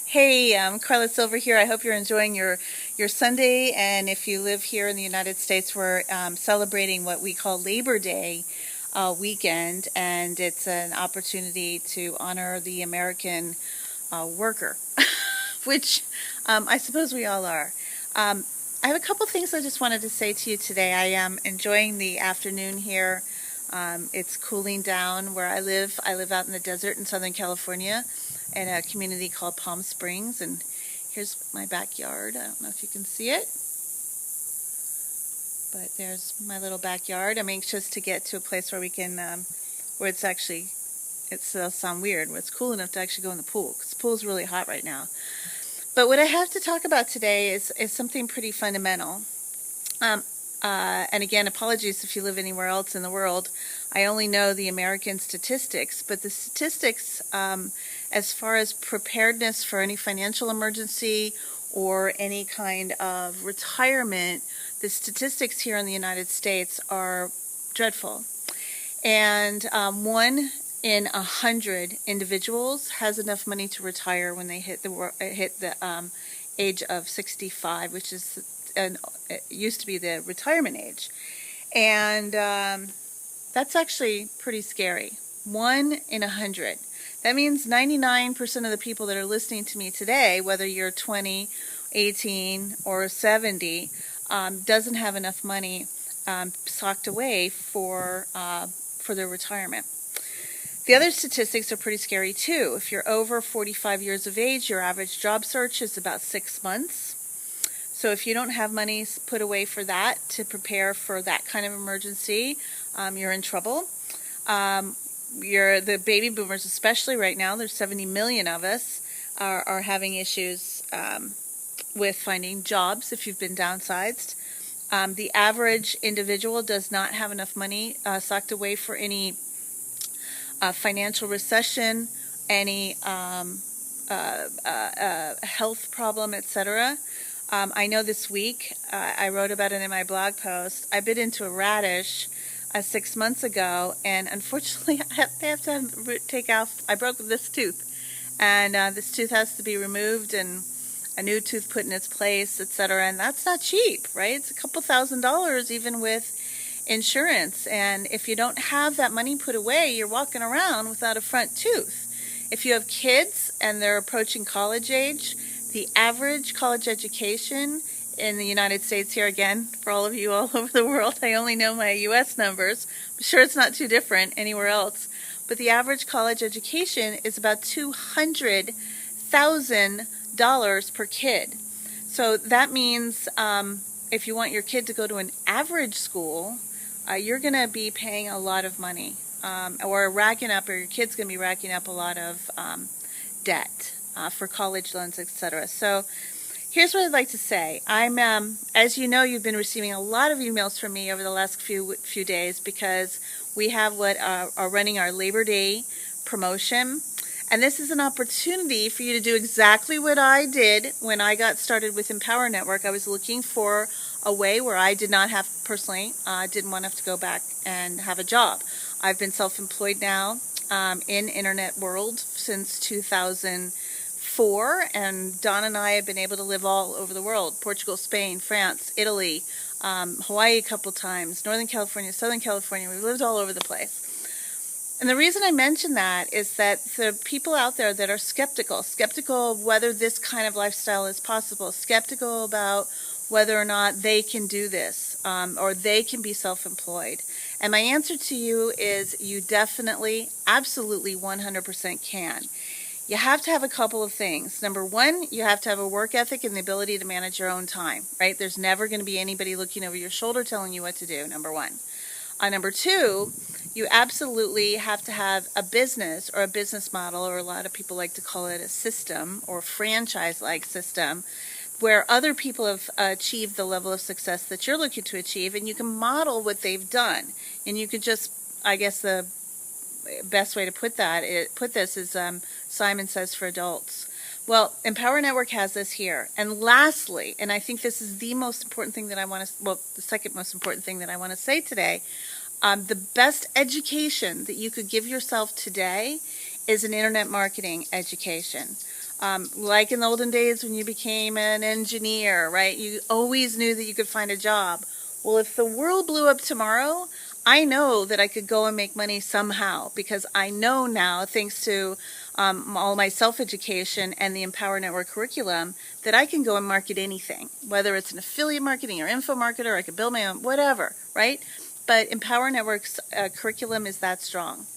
Hey, Carla Silver here. I hope you're enjoying your Sunday. And if you live here in the United States, we're celebrating what we call Labor Day weekend, and it's an opportunity to honor the American worker, which I suppose we all are. I have a couple things I just wanted to say to you today. I am enjoying the afternoon here. It's cooling down where I live. I live out in the desert in Southern California in a community called Palm Springs, and here's my backyard. I don't know if you can see it, but there's my little backyard. I'm anxious to get to a place where we can, where it's actually, it'll sound weird, where it's cool enough to actually go in the pool, because the pool's really hot right now. But what I have to talk about today is something pretty fundamental. Um, and again, apologies if you live anywhere else in the world. I only know the American statistics, but the statistics, as far as preparedness for any financial emergency or any kind of retirement, the statistics here in the United States are dreadful. And 1 in 100 individuals has enough money to retire when they hit the age of 65, which is it used to be the retirement age, and that's actually pretty scary. 1 in 100. That means 99% of the people that are listening to me today, whether you're 20, 18, or 70, doesn't have enough money socked away for their retirement. The other statistics are pretty scary too. If you're over 45 years of age, your average job search is about 6 months. So if you don't have money put away for that to prepare for that kind of emergency, you're in trouble. The baby boomers, especially right now, there's 70 million of us, are having issues with finding jobs if you've been downsized. The average individual does not have enough money socked away for any financial recession, any health problem, etc. I know this week, I wrote about it in my blog post, I bit into a radish 6 months ago, and unfortunately they have to take off, I broke this tooth, and this tooth has to be removed and a new tooth put in its place, etc., and that's not cheap, right? It's a couple $1,000s even with insurance, and if you don't have that money put away, you're walking around without a front tooth. If you have kids and they're approaching college age, the average college education in the United States, here again, for all of you all over the world, I only know my U.S. numbers. I'm sure it's not too different anywhere else. But the average college education is about $200,000 per kid. So that means if you want your kid to go to an average school, you're going to be paying a lot of money. Or your kid's going to be racking up a lot of debt. For college loans, etc. So here's what I'd like to say. I'm, as you know, you've been receiving a lot of emails from me over the last few days because we have what are running our Labor Day promotion. And this is an opportunity for you to do exactly what I did when I got started with Empower Network. I was looking for a way where I did not have, personally, didn't want to have to go back and have a job. I've been self-employed now in internet world since 2004, and Don and I have been able to live all over the world: Portugal, Spain, France, Italy, Hawaii a couple times, Northern California, Southern California. We've lived all over the place. And the reason I mention that is that the people out there that are skeptical of whether this kind of lifestyle is possible, skeptical about whether or not they can do this or they can be self-employed. And my answer to you is you definitely, absolutely 100% can. You have to have a couple of things. Number one, you have to have a work ethic and the ability to manage your own time, right? There's never going to be anybody looking over your shoulder telling you what to do, number one. Number two, you absolutely have to have a business or a business model, or a lot of people like to call it a system or franchise-like system, where other people have achieved the level of success that you're looking to achieve, and you can model what they've done. And you could just, I guess the best way to put this is Simon Says for Adults. Well, Empower Network has this here. And lastly, and I think this is the most important thing that I want to, well, the second most important thing that I want to say today, the best education that you could give yourself today is an internet marketing education. Like in the olden days when you became an engineer, right? You always knew that you could find a job. Well, if the world blew up tomorrow, I know that I could go and make money somehow, because I know now, thanks to all my self-education and the Empower Network curriculum, that I can go and market anything, whether it's an affiliate marketing or info marketer, I could build my own, whatever, right? But Empower Network's curriculum is that strong.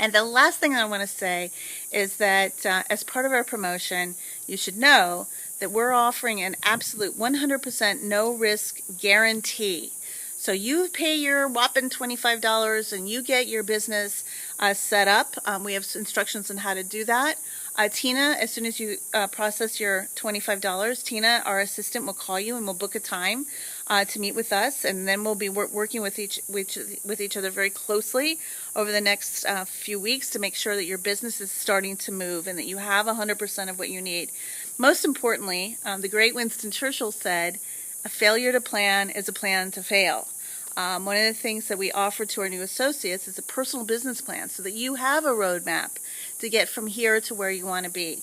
And the last thing I want to say is that as part of our promotion, you should know that we're offering an absolute 100% no risk guarantee. So you pay your whopping $25 and you get your business set up. We have instructions on how to do that. Tina, as soon as you process your $25, Tina, our assistant, will call you and we'll book a time to meet with us, and then we'll be working with each other very closely over the next few weeks to make sure that your business is starting to move and that you have 100% of what you need. Most importantly, the great Winston Churchill said, "A failure to plan is a plan to fail." One of the things that we offer to our new associates is a personal business plan so that you have a roadmap to get from here to where you want to be.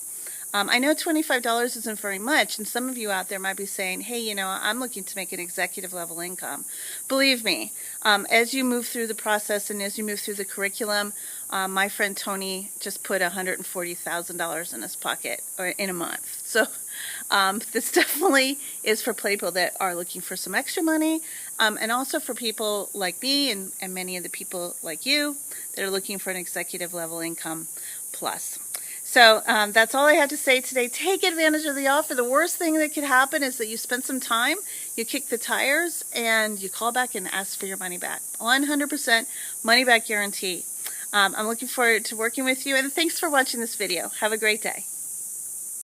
I know $25 isn't very much, and some of you out there might be saying, hey, you know, I'm looking to make an executive level income. Believe me, as you move through the process and as you move through the curriculum, my friend Tony just put $140,000 in his pocket in a month. So this definitely is for people that are looking for some extra money, and also for people like me and many of the people like you that are looking for an executive level income plus. So that's all I had to say today. Take advantage of the offer. The worst thing that could happen is that you spend some time, you kick the tires, and you call back and ask for your money back. 100% money back guarantee. I'm looking forward to working with you, and thanks for watching this video. Have a great day.